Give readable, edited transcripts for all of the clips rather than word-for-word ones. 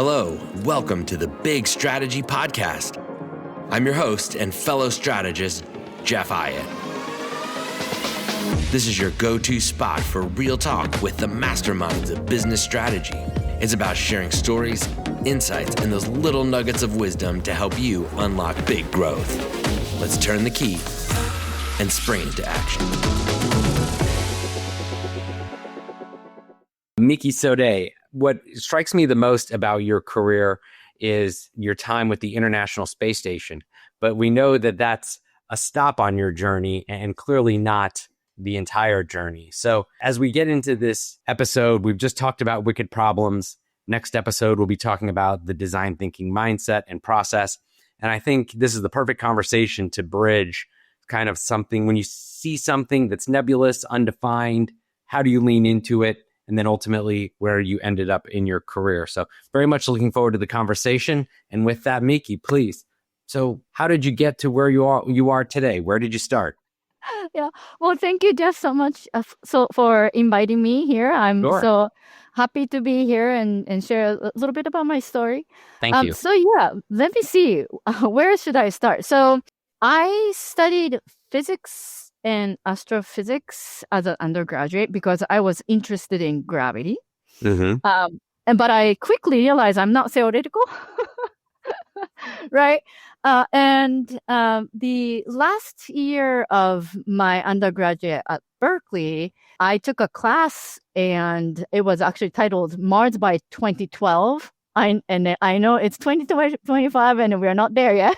Hello, welcome to the Big Strategy Podcast. I'm your host and fellow strategist, Jeff Hyatt. This is your go-to spot for real talk with the masterminds of business strategy. It's about sharing stories, insights, and those little nuggets of wisdom to help you unlock big growth. Let's turn the key and spring into action. Miki Sode, what strikes me the most about your career is your time with the International Space Station. But we know that that's a stop on your journey and clearly not the entire journey. So as we get into this episode, we've just talked about wicked problems. Next episode, we'll be talking about the design thinking mindset and process. And I think this is the perfect conversation to bridge kind of something when you see something that's nebulous, undefined, how do you lean into it? And then ultimately where you ended up in your career. So very much looking forward to the conversation. And with that, Miki, please. So how did you get to where you are today? Where did you start? Yeah. Well, thank you, Jeff, so much for inviting me here. I'm so happy to be here and share a little bit about my story. Thank you. So yeah, let me see. Where should I start? So I studied physics and astrophysics as an undergraduate because I was interested in gravity. But I quickly realized I'm not theoretical, right? The last year of my undergraduate at Berkeley, I took a class and it was actually titled Mars by 2012. I know it's 2025 and we're not there yet.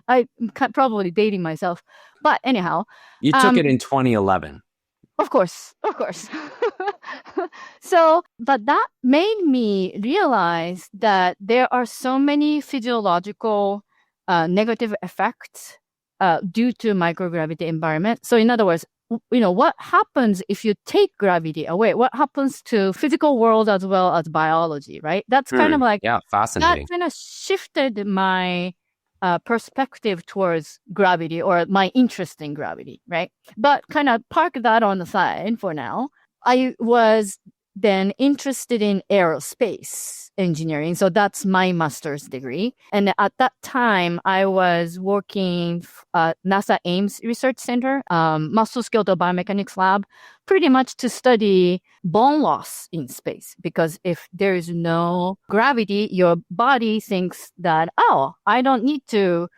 I'm probably dating myself. But anyhow. You took it in 2011. Of course. But that made me realize that there are so many physiological negative effects due to microgravity environment. So in other words, what happens if you take gravity away? What happens to physical world as well as biology, right? That's kind of like, fascinating. That kind of shifted my perspective towards gravity or my interest in gravity, right? But kind of park that on the side for now. I was then interested in aerospace engineering. So that's my master's degree. And at that time, I was working at NASA Ames Research Center, musculoskeletal biomechanics lab, pretty much to study bone loss in space. Because if there is no gravity, your body thinks that, I don't need to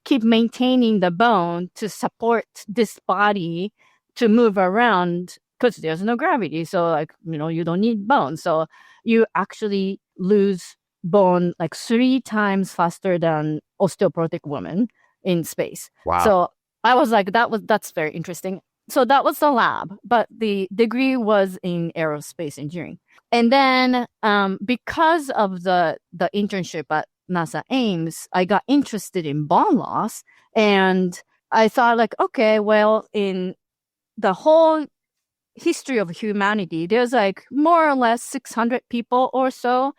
keep maintaining the bone to support this body to move around because there's no gravity. So you don't need bone. So you actually lose bone like 3 times faster than osteoporotic women in space. Wow. So I was like, that's very interesting. So that was the lab, but the degree was in aerospace engineering. And then because of the internship at NASA Ames, I got interested in bone loss. And I thought like, okay, well, in the whole history of humanity, there's like more or less 600 people or so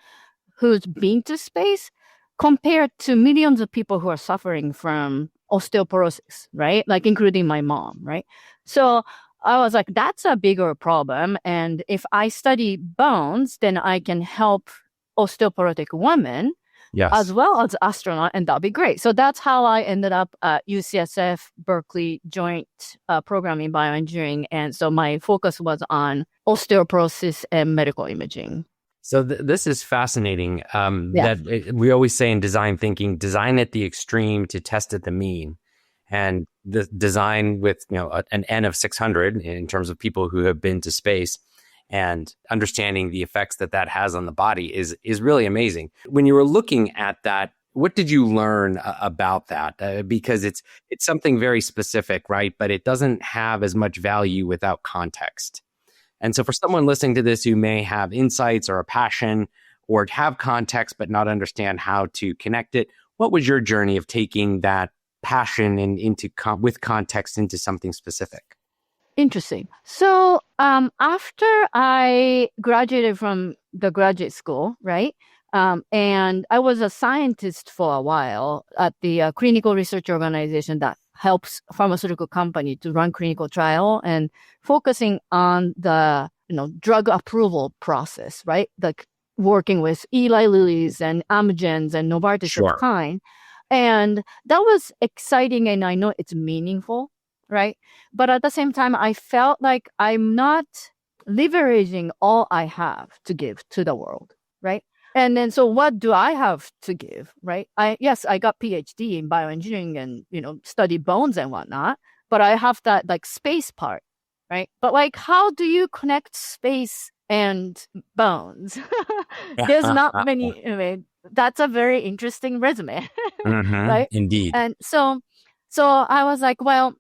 who's been to space compared to millions of people who are suffering from osteoporosis, right? Like including my mom, right? So I was like, that's a bigger problem. And if I study bones, then I can help osteoporotic women as well as astronaut, and that'll be great. So that's how I ended up at UCSF Berkeley joint program in bioengineering. And so my focus was on osteoporosis and medical imaging. So this is fascinating. We always say in design thinking, design at the extreme to test at the mean. And the design with an N of 600 in terms of people who have been to space and understanding the effects that has on the body is really amazing. When you were looking at that, what did you learn about that? Because it's something very specific, right? But it doesn't have as much value without context. And so for someone listening to this who may have insights or a passion or have context but not understand how to connect it, what was your journey of taking that passion and with context into something specific? Interesting. So after I graduated from the graduate school, right? And I was a scientist for a while at the clinical research organization that helps pharmaceutical company to run clinical trial and focusing on the drug approval process, right? Like working with Eli Lilly's and Amgen's and Novartis Sure. of kind. And that was exciting, and I know it's meaningful, right? But at the same time, I felt like I'm not leveraging all I have to give to the world, right? And then, so what do I have to give, right? I got PhD in bioengineering and, study bones and whatnot, but I have that like space part, right? But like, how do you connect space and bones? There's not many. I mean, that's a very interesting resume, right? Indeed. And so I was like, well,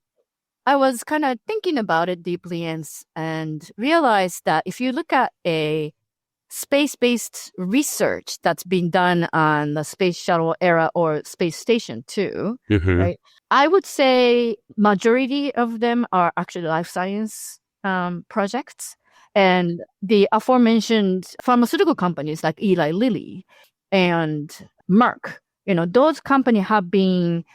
I was kind of thinking about it deeply and realized that if you look at a space-based research that's been done on the space shuttle era or space station too, right? I would say majority of them are actually life science projects. And the aforementioned pharmaceutical companies like Eli Lilly and Merck, those companies have been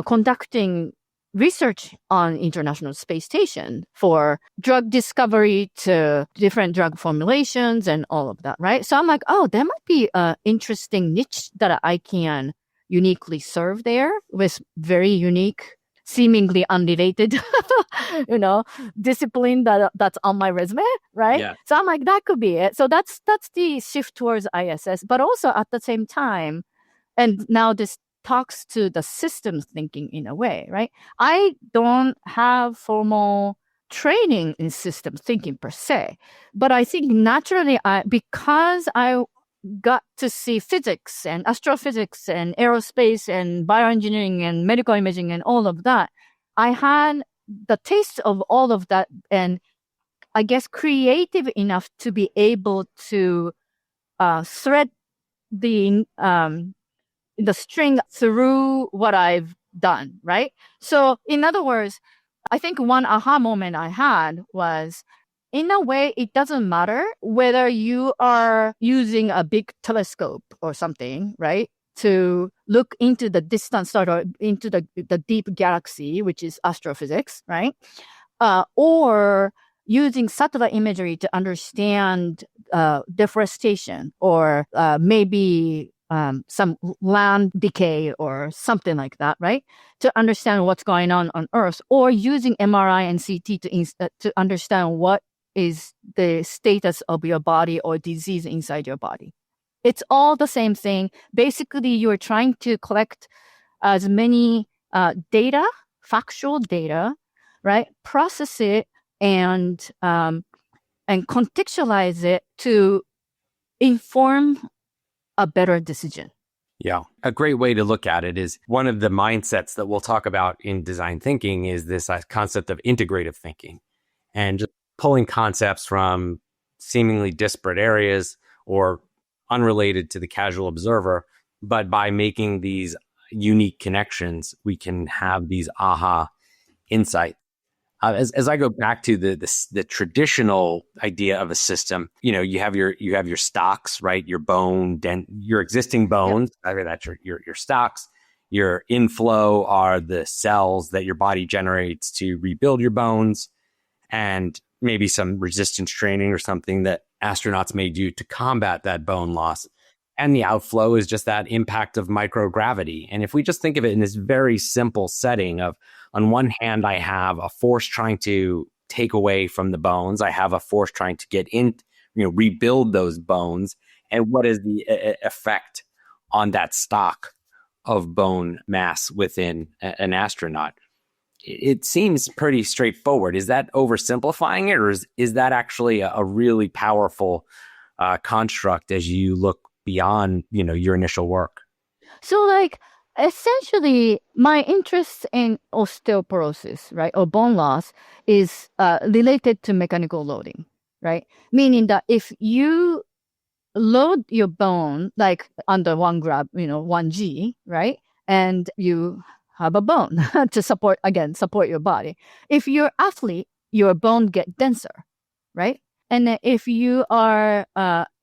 conducting research on International Space Station for drug discovery to different drug formulations and all of that, right? So I'm like, oh, there might be an interesting niche that I can uniquely serve there with very unique, seemingly unrelated, discipline that's on my resume, right? Yeah. So I'm like, that could be it. So that's the shift towards ISS, but also at the same time, and now this talks to the systems thinking in a way, right? I don't have formal training in systems thinking per se, but I think naturally, because I got to see physics and astrophysics and aerospace and bioengineering and medical imaging and all of that, I had the taste of all of that, and I guess creative enough to be able to thread the string through what I've done, right? So in other words, I think one aha moment I had was, in a way, it doesn't matter whether you are using a big telescope or something, right, to look into the distant star or into the deep galaxy, which is astrophysics, right? Or using satellite imagery to understand deforestation or maybe some land decay or something like that, right? To understand what's going on Earth, or using MRI and CT to understand what is the status of your body or disease inside your body. It's all the same thing. Basically, you're trying to collect as many data, factual data, right? Process it and contextualize it to inform a better decision. Yeah. A great way to look at it is one of the mindsets that we'll talk about in design thinking is this concept of integrative thinking, and just pulling concepts from seemingly disparate areas or unrelated to the casual observer. But by making these unique connections, we can have these aha insights. As I go back to the traditional idea of a system, you have your stocks, right? Your your existing bones. Yep. I mean, that's your stocks. Your inflow are the cells that your body generates to rebuild your bones, and maybe some resistance training or something that astronauts may do to combat that bone loss. And the outflow is just that impact of microgravity. And if we just think of it in this very simple setting of, on one hand, I have a force trying to take away from the bones. I have a force trying to get in, rebuild those bones. And what is the effect on that stock of bone mass within an astronaut? It seems pretty straightforward. Is that oversimplifying it, or is that actually a really powerful construct as you look beyond, your initial work? So essentially, my interest in osteoporosis, right, or bone loss is related to mechanical loading, right? Meaning that if you load your bone like under 1 grab, 1G, right? And you have a bone to support your body. If you're athlete, your bone get denser, right? And then if you are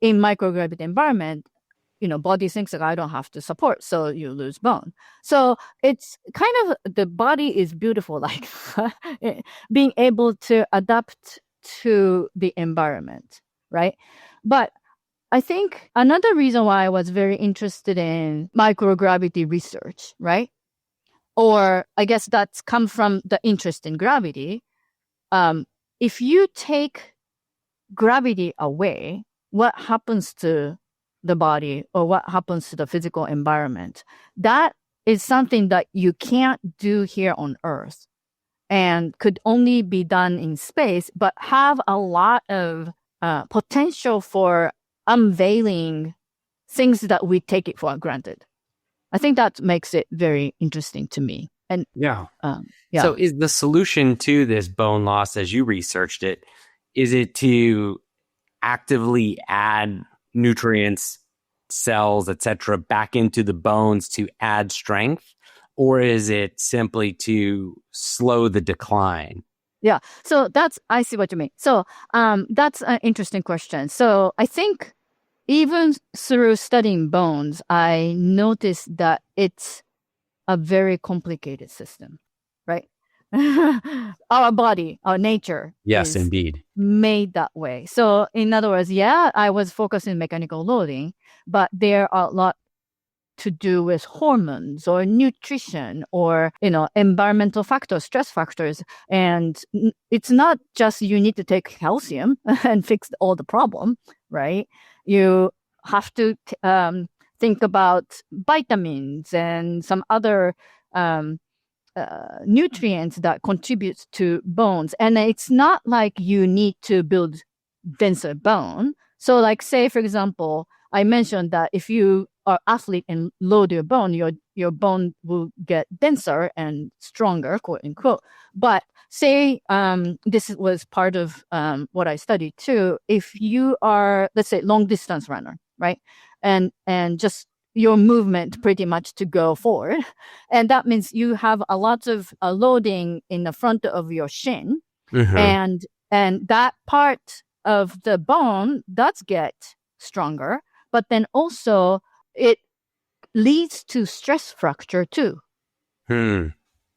in microgravity environment, body thinks that I don't have to support, so you lose bone. So it's kind of, the body is beautiful, like being able to adapt to the environment, right? But I think another reason why I was very interested in microgravity research, right? Or I guess that's come from the interest in gravity. If you take gravity away, what happens to the body or what happens to the physical environment? That is something that you can't do here on Earth and could only be done in space, but have a lot of potential for unveiling things that we take it for granted. I think that makes it very interesting to me. And yeah. So is the solution to this bone loss, as you researched it, is it to actively add nutrients, cells, etc., back into the bones to add strength? Or is it simply to slow the decline? Yeah. So I see what you mean. So that's an interesting question. So I think even through studying bones, I noticed that it's a very complicated system, right? Our body, our nature. Yes, indeed. Made that way. So in other words, I was focusing mechanical loading, but there are a lot to do with hormones or nutrition or, environmental factors, stress factors. And it's not just you need to take calcium and fix all the problem, right? You have to think about vitamins and some other nutrients that contribute to bones. And it's not like you need to build denser bone. So like say, for example, I mentioned that if you are athlete and load your bone, your bone will get denser and stronger, quote unquote. But say this was part of what I studied too. If you are, let's say, long distance runner, right, and just your movement pretty much to go forward, and that means you have a lot of loading in the front of your shin, and that part of the bone does get stronger, but then also it leads to stress fracture too.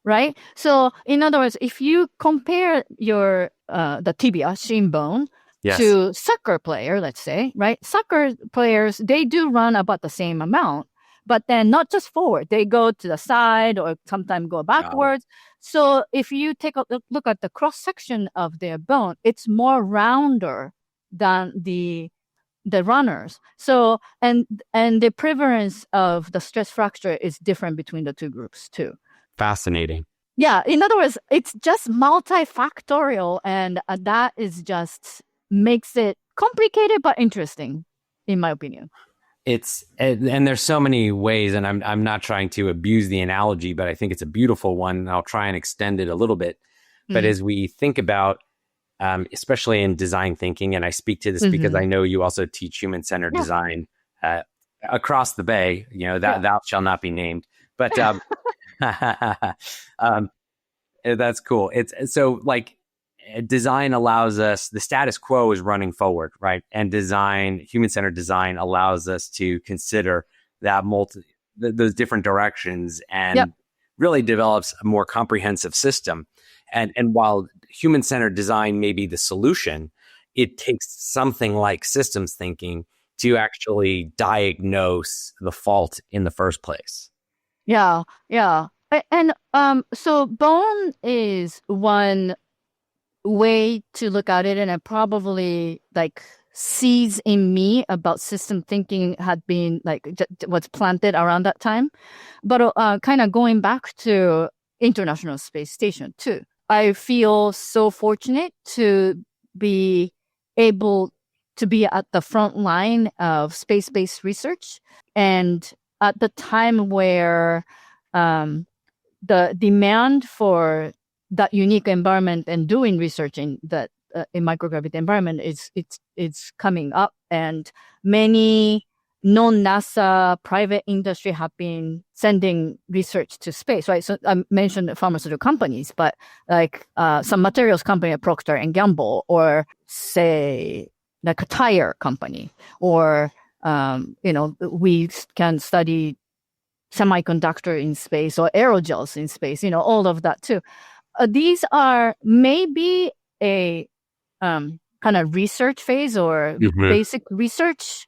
Right? So in other words, if you compare your the tibia, shin bone, to soccer player, let's say, right? Soccer players, they do run about the same amount, but then not just forward. They go to the side or sometimes go backwards. So if you take a look at the cross section of their bone, it's more rounder than the runners. So and the prevalence of the stress fracture is different between the two groups too. Fascinating. Yeah. In other words, it's just multifactorial, and that is just makes it complicated but interesting, in my opinion. And there's so many ways, and I'm not trying to abuse the analogy, but I think it's a beautiful one, and I'll try and extend it a little bit. But as we think about especially in design thinking, and I speak to this because I know you also teach human-centered design across the bay. Thou shall not be named, but that's cool. It's so like design allows us, the status quo is running forward, right? And human-centered design allows us to consider that those different directions and really develops a more comprehensive system. And while human-centered design may be the solution, it takes something like systems thinking to actually diagnose the fault in the first place. Yeah. And so bone is one way to look at it, and it probably like seeds in me about system thinking had been like was planted around that time. But kind of going back to International Space Station too, I feel so fortunate to be able to be at the front line of space-based research, and at the time where the demand for that unique environment and doing research in that in microgravity environment it's coming up, and many non-NASA private industry have been sending research to space, right? So I mentioned pharmaceutical companies, but like some materials company, Procter and Gamble, or say like a tire company, or we can study semiconductor in space or aerogels in space, all of that too. These are maybe a kind of research phase or basic research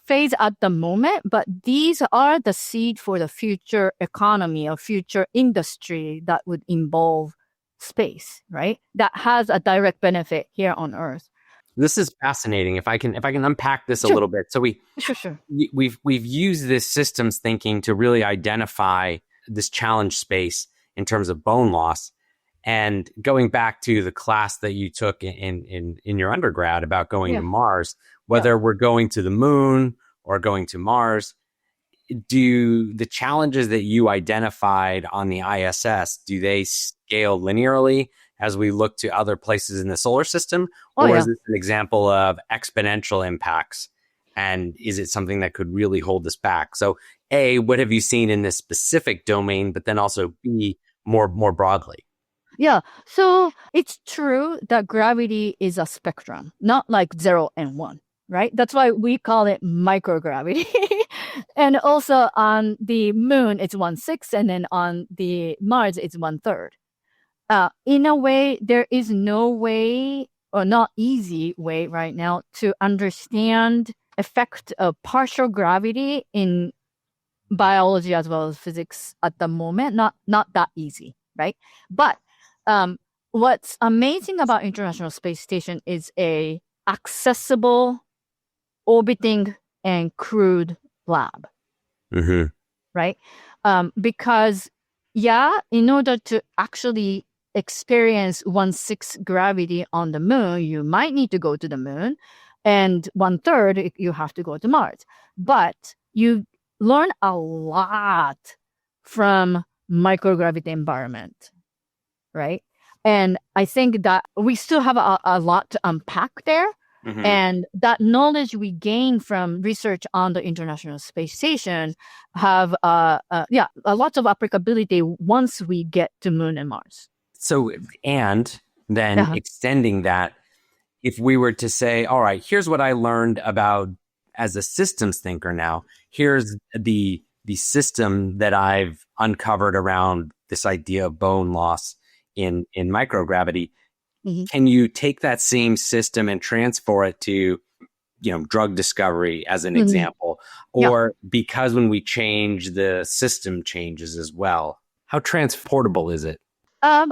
phase at the moment, but these are the seed for the future economy or future industry that would involve space, right? That has a direct benefit here on Earth. This is fascinating. If I can unpack this Sure. a little bit. So Sure. we've used this systems thinking to really identify this challenge space in terms of bone loss. And going back to the class that you took in your undergrad about going to Mars, whether we're going to the moon or going to Mars, do the challenges that you identified on the ISS, do they scale linearly as we look to other places in the solar system? Or is this an example of exponential impacts? And is it something that could really hold us back? So A, what have you seen in this specific domain, but then also B, more broadly? Yeah. So it's true that gravity is a spectrum, not like 0 and 1, right? That's why we call it microgravity. And also on the moon, it's 1/6, and then on the Mars, it's 1/3. In a way, there is no way or not easy way right now to understand effect of partial gravity in biology as well as physics at the moment. Not that easy, right? But what's amazing about International Space Station is a accessible orbiting and crewed lab, right? Because in order to actually experience 1/6 gravity on the moon, you might need to go to the moon, and 1/3 you have to go to Mars. But you learn a lot from microgravity environment, right? And I think that we still have a lot to unpack there. And that knowledge we gain from research on the International Space Station have a lot of applicability once we get to Moon and Mars. So, and then extending that, if we were to say, all right, here's what I learned about as a systems thinker now, here's the system that I've uncovered around this idea of bone loss in microgravity. Can you take that same system and transfer it to, drug discovery as an example? Or because when we change, the system changes as well? How transportable is it? I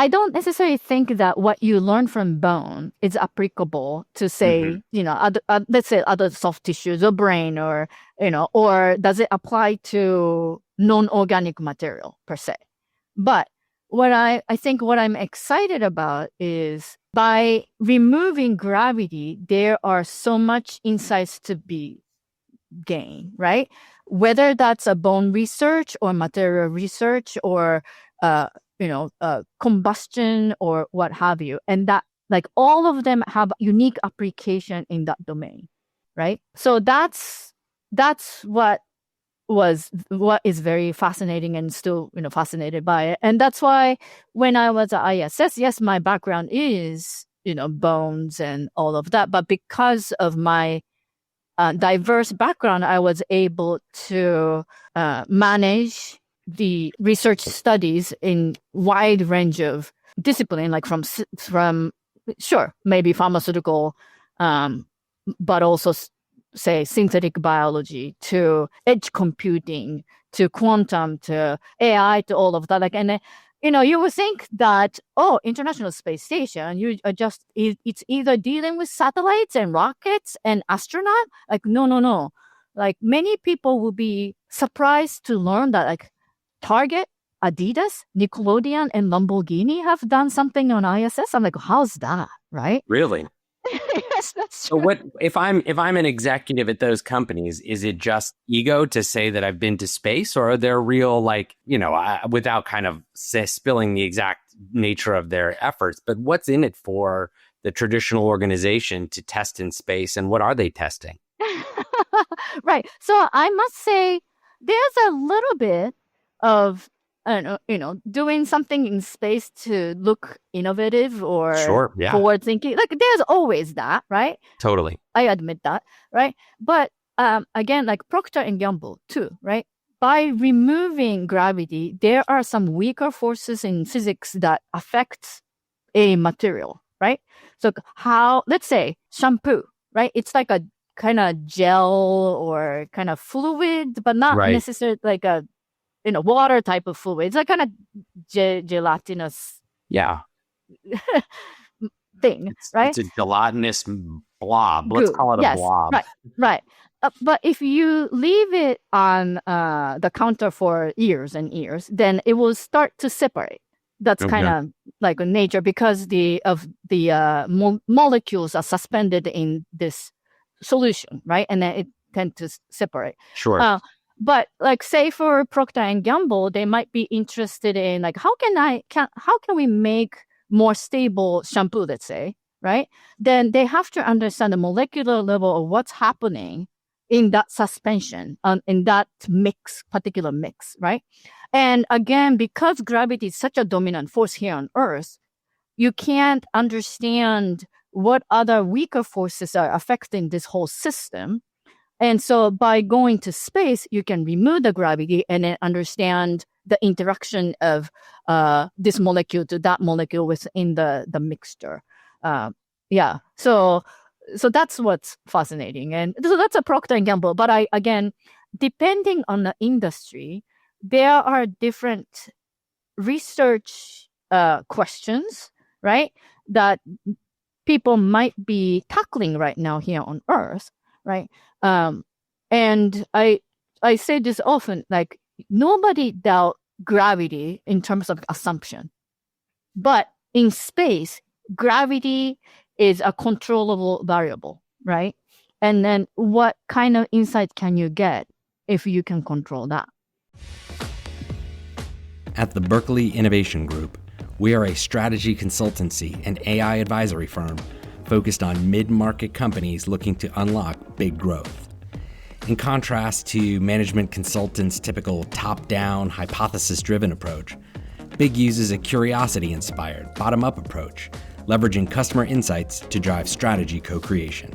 don't necessarily think that what you learn from bone is applicable to say, let's say other soft tissues or brain or does it apply to non-organic material per se? But what I think what I'm excited about is by removing gravity, there are so much insights to be gained, right? Whether that's a bone research or material research or, combustion or what have you. And that all of them have unique application in that domain, right? So that's what is very fascinating and still, fascinated by it. And that's why when I was at ISS, yes, my background is, bones and all of that. But because of my diverse background, I was able to manage the research studies in wide range of discipline, like from maybe pharmaceutical, but also say synthetic biology to edge computing to quantum to AI to all of that. And you would think that International Space Station, it's either dealing with satellites and rockets and astronaut. No. Many people will be surprised to learn that Target, Adidas, Nickelodeon, and Lamborghini have done something on ISS. I'm like, how's that, right? Really? Yes, that's true. So what if I'm an executive at those companies? Is it just ego to say that I've been to space, or are there real without kind of spilling the exact nature of their efforts? But what's in it for the traditional organization to test in space, and what are they testing? Right. So I must say there's a little bit of doing something in space to look innovative or forward thinking. There's always that, right? Totally. I admit that, right? But again, Procter and Gamble too, right? By removing gravity, there are some weaker forces in physics that affect a material, right? So let's say shampoo, right? It's like a kind of gel or kind of fluid, but not necessarily like a water type of fluid. It's like kind of gelatinous thing, right? It's a gelatinous blob. Let's call it a blob. Right. But if you leave it on the counter for years and years, then it will start to separate. That's kind of like nature, because the molecules are suspended in this solution, right? And then it tends to separate. Sure. But like say for Procter and Gamble, they might be interested in like how can we make more stable shampoo, let's say, right? Then they have to understand the molecular level of what's happening in that suspension, in that particular mix, right? And again, because gravity is such a dominant force here on Earth, you can't understand what other weaker forces are affecting this whole system. And so by going to space, you can remove the gravity and then understand the interaction of this molecule to that molecule within the mixture. So that's what's fascinating. And so that's a Procter & Gamble. But again, depending on the industry, there are different research questions, right, that people might be tackling right now here on Earth, right? And I say this often, like nobody doubt gravity in terms of assumption. But in space, gravity is a controllable variable, right? And then what kind of insight can you get if you can control that? At the Berkeley Innovation Group, we are a strategy consultancy and AI advisory firm focused on mid-market companies looking to unlock big growth. In contrast to management consultants' typical top-down, hypothesis-driven approach, Big uses a curiosity-inspired, bottom-up approach, leveraging customer insights to drive strategy co-creation.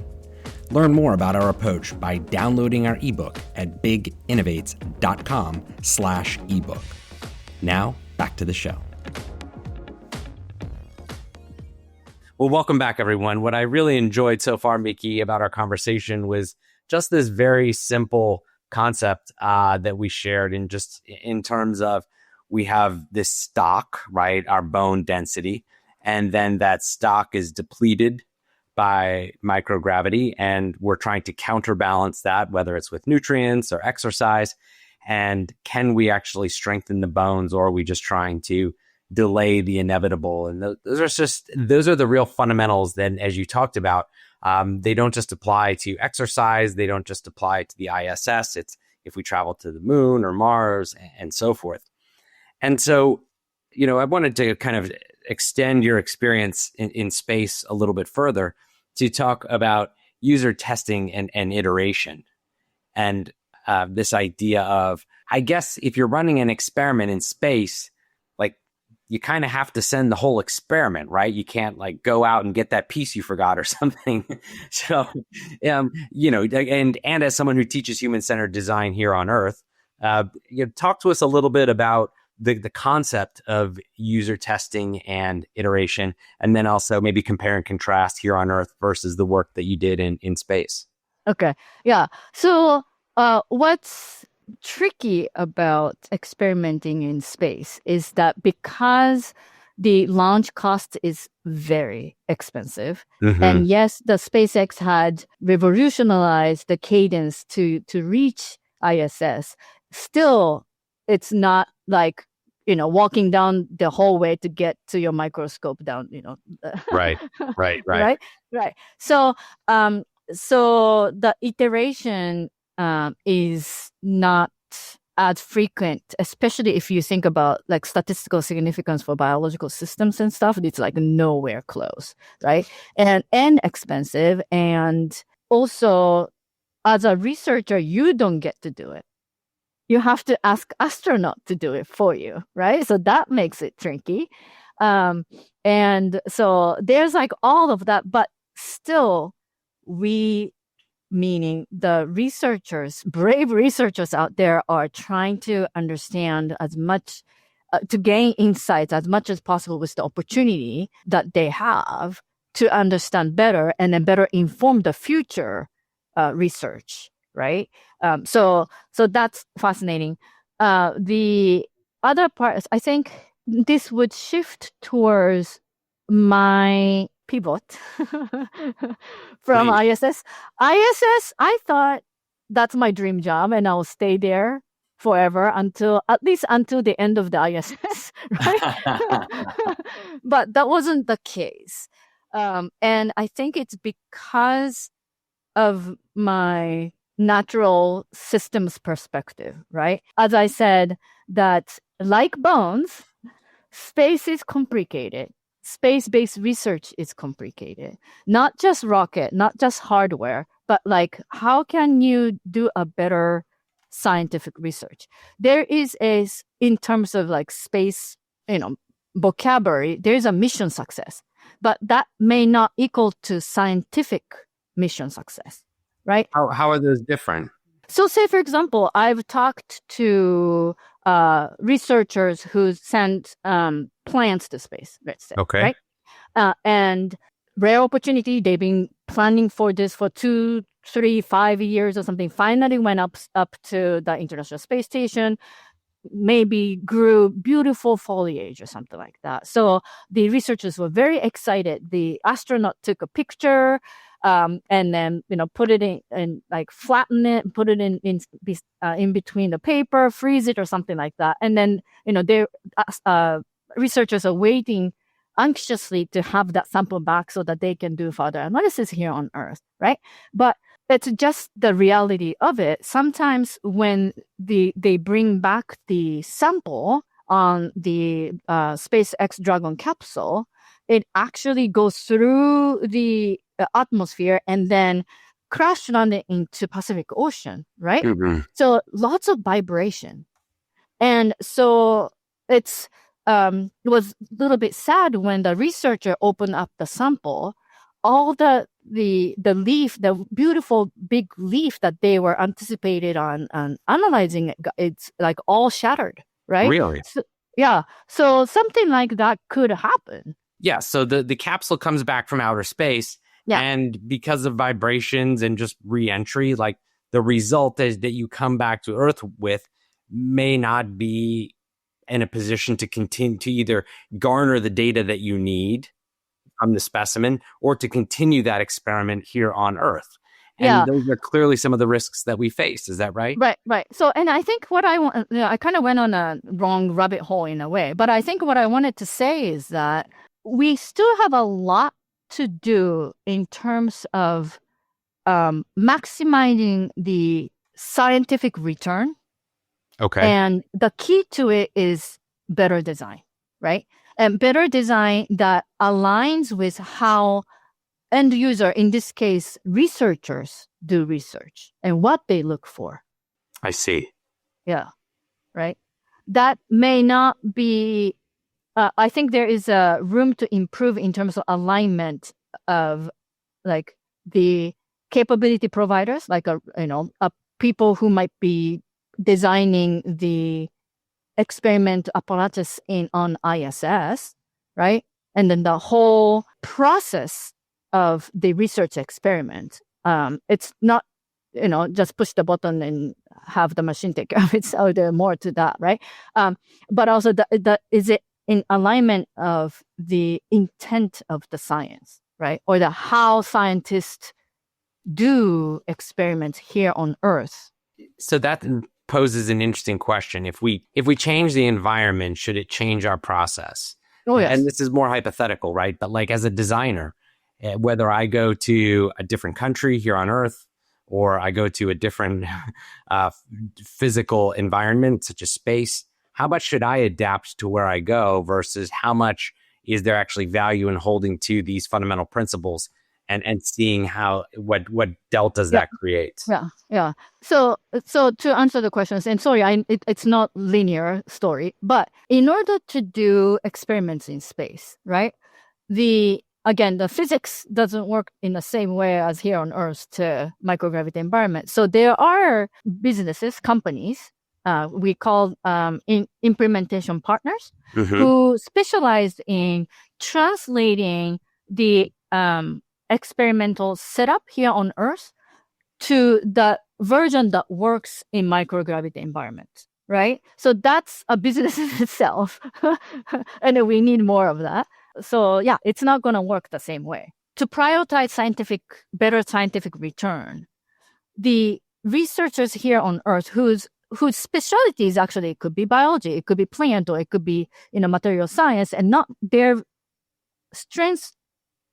Learn more about our approach by downloading our ebook at biginnovates.com/ebook. Now, back to the show. Well, welcome back, everyone. What I really enjoyed so far, Miki, about our conversation was just this very simple concept that we shared in terms of we have this stock, right, our bone density, and then that stock is depleted by microgravity, and we're trying to counterbalance that, whether it's with nutrients or exercise. And can we actually strengthen the bones, or are we just trying to delay the inevitable? And those are the real fundamentals. Then, as you talked about, they don't just apply to exercise. They don't just apply to the ISS. It's if we travel to the moon or Mars and so forth. And so, I wanted to kind of extend your experience in space a little bit further to talk about user testing and iteration. And this idea of, I guess, if you're running an experiment in space, like you kind of have to send the whole experiment, right? You can't like go out and get that piece you forgot or something. So, and as someone who teaches human-centered design here on Earth, talk to us a little bit about the concept of user testing and iteration, and then also maybe compare and contrast here on Earth versus the work that you did in space. Okay. Yeah. So what's tricky about experimenting in space is that because the launch cost is very expensive, and yes, the SpaceX had revolutionized the cadence to reach ISS, still it's not like, walking down the hallway to get to your microscope down, Right. So, so the iteration is not as frequent, especially if you think about like statistical significance for biological systems and stuff. It's like nowhere close, right? And expensive. And also, as a researcher, you don't get to do it. You have to ask astronaut to do it for you, right? So that makes it tricky. And so there's like all of that, but still meaning the researchers, brave researchers out there are trying to understand as much, to gain insights as much as possible with the opportunity that they have to understand better and then better inform the future research, right? So that's fascinating. The other part is, I think this would shift towards my pivot from Please. ISS. ISS, I thought that's my dream job and I'll stay there forever at least until the end of the ISS, right? But that wasn't the case. And I think it's because of my natural systems perspective, right? As I said, that like bones, space is complicated. Space-based research is complicated. Not just rocket, not just hardware, but like how can you do a better scientific research? There is in terms of like space, vocabulary, there's a mission success, but that may not equal to scientific mission success, right? How are those different? So say, for example, I've talked to researchers who sent plants to space, let's say, Okay. right? And rare opportunity, they've been planning for this for 2, 3, 5 years or something, finally went up to the International Space Station, maybe grew beautiful foliage or something like that. So the researchers were very excited. The astronaut took a picture, and then put it in and like flatten it, put it in between the paper, freeze it or something like that. And then they researchers are waiting anxiously to have that sample back so that they can do further analysis here on Earth, right? But it's just the reality of it. Sometimes when they bring back the sample on the SpaceX Dragon capsule, it actually goes through the atmosphere and then crash landing into Pacific Ocean, right? Mm-hmm. So lots of vibration. And so it was a little bit sad when the researcher opened up the sample. All the leaf, the beautiful big leaf that they were anticipated on analyzing, it's like all shattered, right? Really? So, yeah. So something like that could happen. Yeah. So the capsule comes back from outer space. Yeah. And because of vibrations and just re-entry, like the result is that you come back to Earth with may not be in a position to continue to either garner the data that you need from the specimen or to continue that experiment here on Earth. And those are clearly some of the risks that we face. Is that right? Right. So, and I think what I want, I kind of went on a wrong rabbit hole in a way, but I think what I wanted to say is that we still have a lot to do in terms of maximizing the scientific return. Okay. And the key to it is better design, right? And better design that aligns with how end user, in this case, researchers do research and what they look for. I see. Yeah, right. That may not be, I think there is a room to improve in terms of alignment of like the capability providers, like people who might be designing the experiment apparatus on ISS, right? And then the whole process of the research experiment. It's not, just push the button and have the machine take care of it. So there's more to that, right? But also, is it in alignment of the intent of the science, right? Or the how scientists do experiments here on Earth. So that poses an interesting question. If we change the environment, should it change our process? Oh, yes. And this is more hypothetical, right? But like as a designer, whether I go to a different country here on Earth or I go to a different physical environment, such as space, how much should I adapt to where I go versus how much is there actually value in holding to these fundamental principles and seeing what deltas that creates? Yeah. So to answer the questions, and sorry, it's not linear story, but in order to do experiments in space, right? The physics doesn't work in the same way as here on Earth to microgravity environment. So there are businesses, companies, we call implementation partners, who specialize in translating the experimental setup here on Earth to the version that works in microgravity environments, right? So that's a business in itself. And we need more of that. So yeah, it's not going to work the same way. To prioritize better scientific return, the researchers here on Earth whose specialty is actually, it could be biology, it could be plant, or it could be material science, and not their strength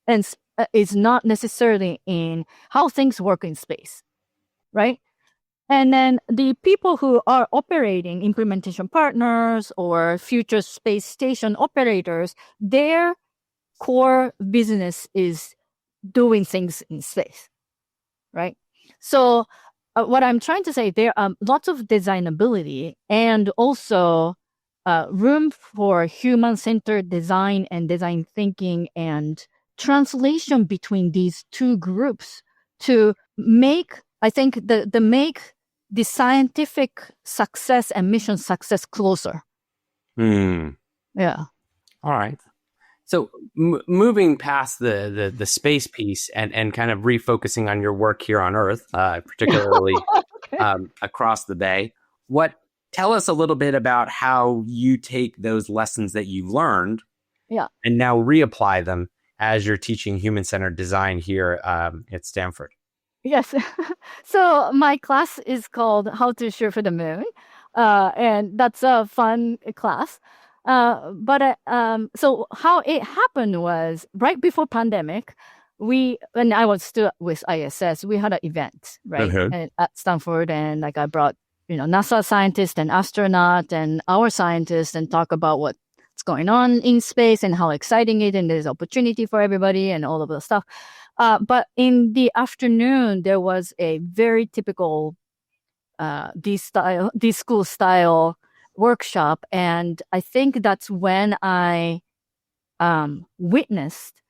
and is not necessarily in how things work in space, right? And then the people who are operating implementation partners or future space station operators, their core business is doing things in space, right? So what I'm trying to say, there are lots of designability and also room for human-centered design and design thinking and translation between these two groups to make, I think, make the scientific success and mission success closer. Yeah. All right. So moving past the space piece and kind of refocusing on your work here on Earth, particularly across the bay, tell us a little bit about how you take those lessons that you've learned and now reapply them as you're teaching human-centered design here at Stanford. Yes. So my class is called How to Shoot for the Moon. And that's a fun class. So how it happened was right before pandemic, when I was still with ISS, we had an event, right? At Stanford. And I brought, NASA scientists and astronauts and our scientists and talk about what's going on in space and how exciting it is, and there's opportunity for everybody and all of the stuff. But in the afternoon, there was a very typical d.school style workshop. And I think that's when I witnessed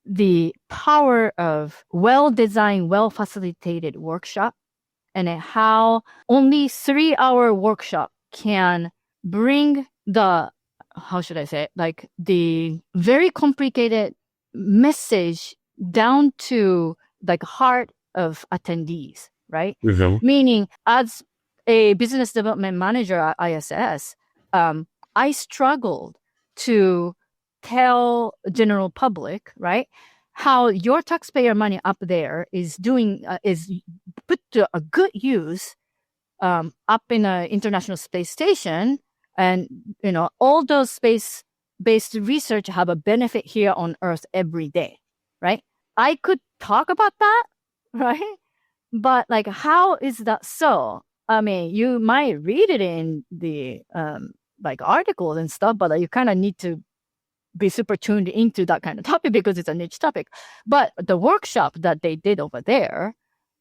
the power of well-designed, well-facilitated workshop, and how only 3-hour workshop can bring the, how should I say it, the very complicated message down to heart of attendees, right? Meaning, as a business development manager at ISS, I struggled to tell general public, right, how your taxpayer money up there is put to a good use up in an international space station, and all those space-based research have a benefit here on Earth every day, right? I could talk about that, right? But how is that so? I mean, you might read it in the articles and stuff, but you kind of need to be super tuned into that kind of topic because it's a niche topic. But the workshop that they did over there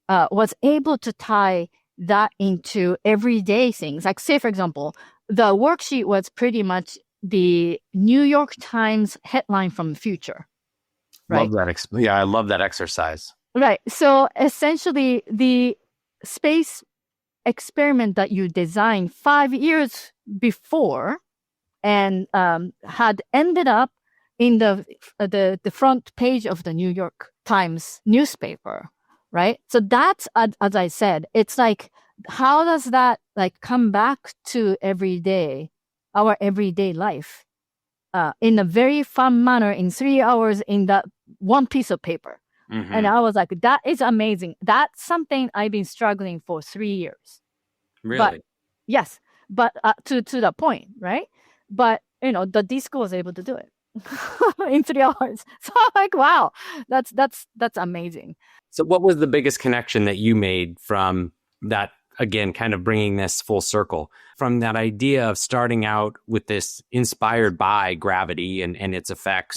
was able to tie that into everyday things. Say, for example, the worksheet was pretty much the New York Times headline from the future. Right? Love that. I love that exercise. Right. So essentially, the space experiment that you designed 5 years before and had ended up in the front page of the New York Times newspaper, right? So that's, as I said, it's how does that come back to our everyday life in a very fun manner in 3 hours in that one piece of paper. And I was like, that is amazing. That's something I've been struggling for 3 years. Really? But, yes. But to the point, right? But, the d.school was able to do it in 3 hours. So I'm wow, that's amazing. So what was the biggest connection that you made from that, again, kind of bringing this full circle, from that idea of starting out with this inspired by gravity and its effects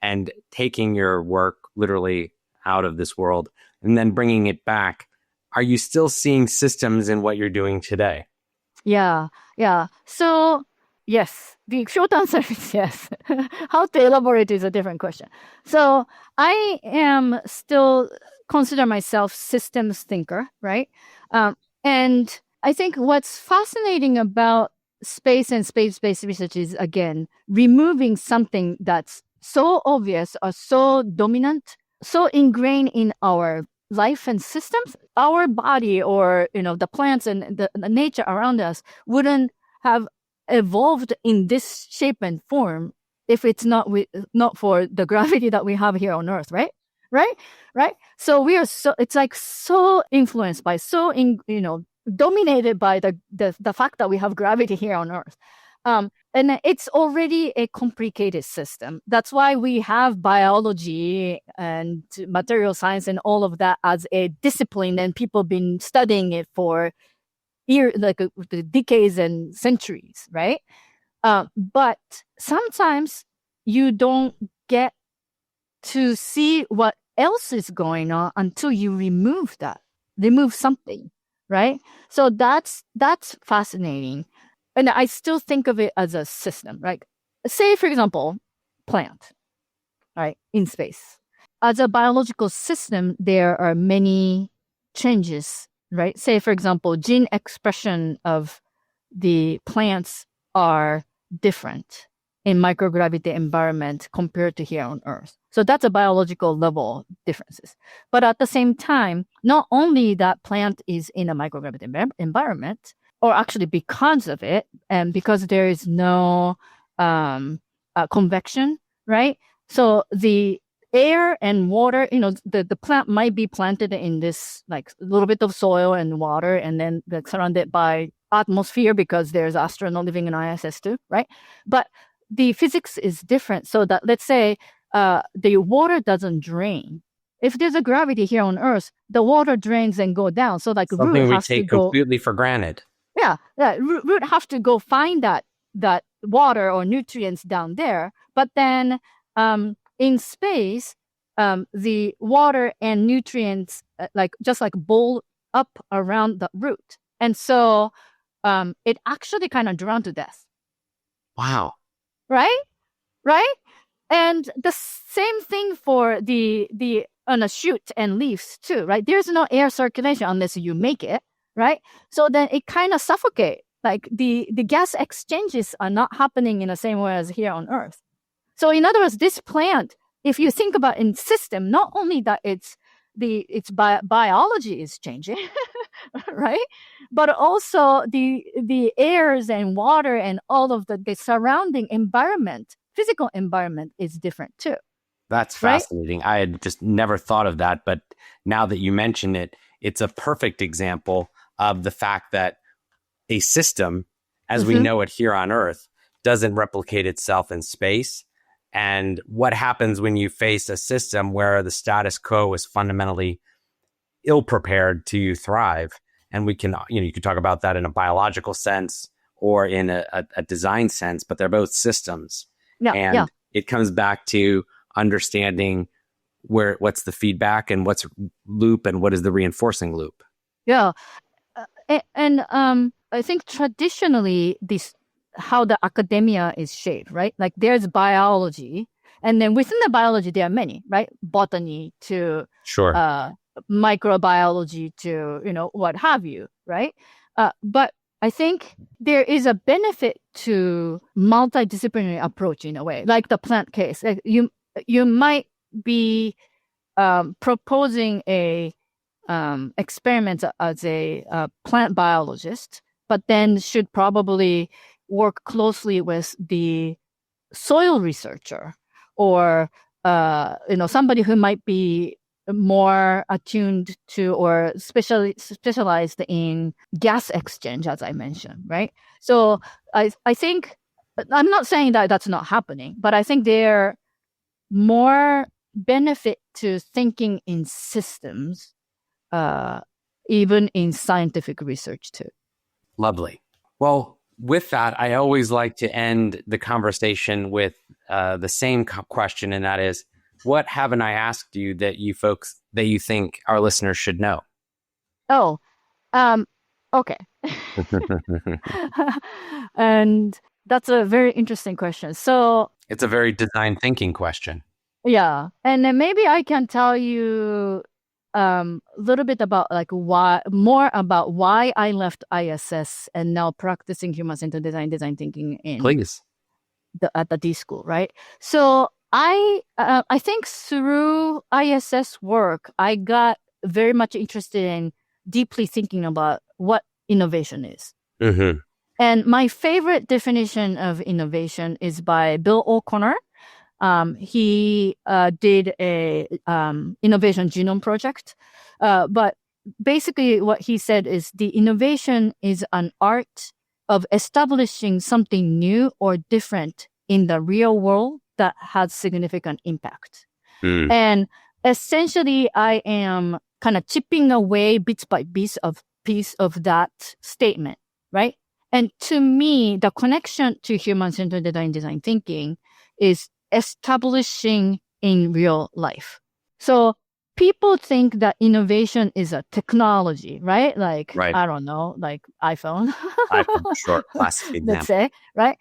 and taking your work literally out of this world and then bringing it back? Are you still seeing systems in what you're doing today? Yeah. So, yes, the short answer is yes. How to elaborate is a different question. So I am still consider myself systems thinker, right? And I think what's fascinating about space and space-based research is, again, removing something that's so obvious or so dominant so ingrained in our life and systems, our body or the plants and the nature around us wouldn't have evolved in this shape and form if it's not for the gravity that we have here on Earth, right? So we are it's like so influenced by dominated by the fact that we have gravity here on Earth. And it's already a complicated system. That's why we have biology and material science and all of that as a discipline, and people have been studying it for decades and centuries, right? But sometimes you don't get to see what else is going on until you remove something, right? So that's fascinating. And I still think of it as a system, right? Say, for example, plant, right, in space. As a biological system, there are many changes, right? Say, for example, gene expression of the plants are different in microgravity environment compared to here on Earth. So that's a biological level differences. But at the same time, not only that plant is in a microgravity environment, or actually because of it, and because there is no convection, right? So the air and water, the plant might be planted in this like a little bit of soil and water, and then surrounded by atmosphere because there's astronaut living in ISS too, right? But the physics is different. So that let's say the water doesn't drain. If there's a gravity here on Earth, the water drains and go down. So like something we take completely for granted. Yeah, root have to go find that water or nutrients down there. But then in space, the water and nutrients just boil up around the root, and so it actually kind of drowned to death. Wow. Right? And the same thing for the on a shoot and leaves too, right? There's no air circulation unless you make it, right? So then it kind of suffocates. Like the gas exchanges are not happening in the same way as here on Earth. So in other words, this plant, if you think about in system, not only that its biology is changing, right? But also the airs and water and all of the surrounding environment, physical environment is different too. That's fascinating. Right? I had just never thought of that, but now that you mention it, it's a perfect example of the fact that a system, as we know it here on Earth, doesn't replicate itself in space. And what happens when you face a system where the status quo is fundamentally ill-prepared to thrive? And we can, you can talk about that in a biological sense or in a design sense, but they're both systems. It comes back to understanding what's the feedback and what's loop and what is the reinforcing loop. Yeah. And I think traditionally how the academia is shaped, right? Like there's biology, and then within the biology there are many, right? Botany to microbiology to what have you, right? But I think there is a benefit to multidisciplinary approach in a way, like the plant case. Like you might be proposing a experiment as a plant biologist, but then should probably work closely with the soil researcher or somebody who might be more attuned to or specialized in gas exchange, as I mentioned, right? So I think, I'm not saying that that's not happening, but I think there more benefit to thinking in systems, even in scientific research too. Lovely. Well, with that, I always like to end the conversation with the same question, and that is, what haven't I asked you that you think our listeners should know? Oh, okay. And that's a very interesting question. So it's a very design thinking question. Yeah. And then maybe I can tell you a little bit about why I left ISS and now practicing human-centered design thinking at the D.school, right? So I think through ISS work, I got very much interested in deeply thinking about what innovation is. Mm-hmm. And my favorite definition of innovation is by Bill O'Connor. He did a innovation genome project. But basically what he said is the innovation is an art of establishing something new or different in the real world that has significant impact. And essentially, I am kind of chipping away bits by piece of that statement, right? And to me, the connection to human-centered design thinking is establishing in real life. So people think that innovation is a technology, right? Like, right. I don't know, like iPhone. iPhone, sure, classic example. Let's say, right?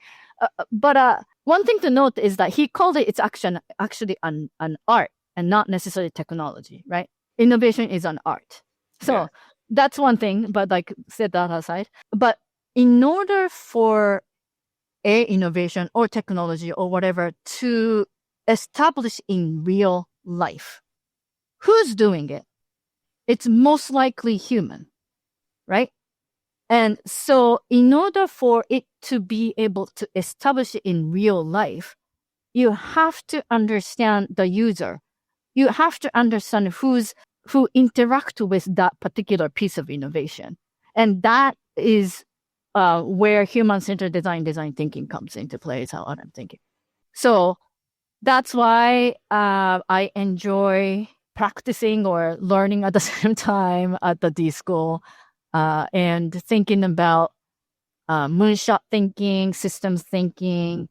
But one thing to note is that he called it, it's actually an art and not necessarily technology, right? Innovation is an art. So that's one thing, but like set that aside. But in order for a innovation or technology or whatever to establish in real life, who's doing it? It's most likely human, right? And so in order for it to be able to establish it in real life, you have to understand the user. You have to understand who interact with that particular piece of innovation. And that is where human-centered design thinking comes into play, is how I'm thinking. So that's why I enjoy practicing or learning at the same time at the D.school. And thinking about moonshot thinking, systems thinking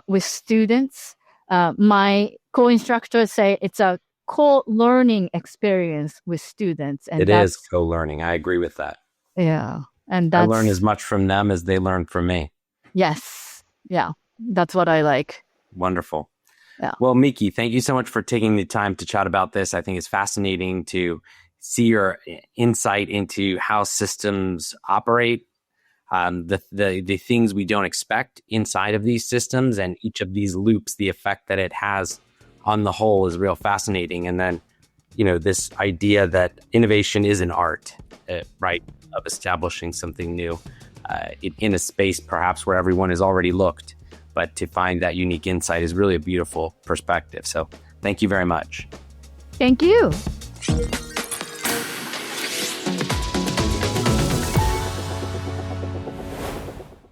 with students. My co-instructors say it's a co-learning experience with students. And it is co-learning. I agree with that. Yeah. And I learn as much from them as they learn from me. Yes. Yeah. That's what I like. Wonderful. Yeah. Well, Miki, thank you so much for taking the time to chat about this. I think it's fascinating to see your insight into how systems operate, the things we don't expect inside of these systems, and each of these loops, the effect that it has on the whole is real fascinating. And then, this idea that innovation is an art, right, of establishing something new in a space perhaps where everyone has already looked, but to find that unique insight is really a beautiful perspective. So thank you very much. Thank you.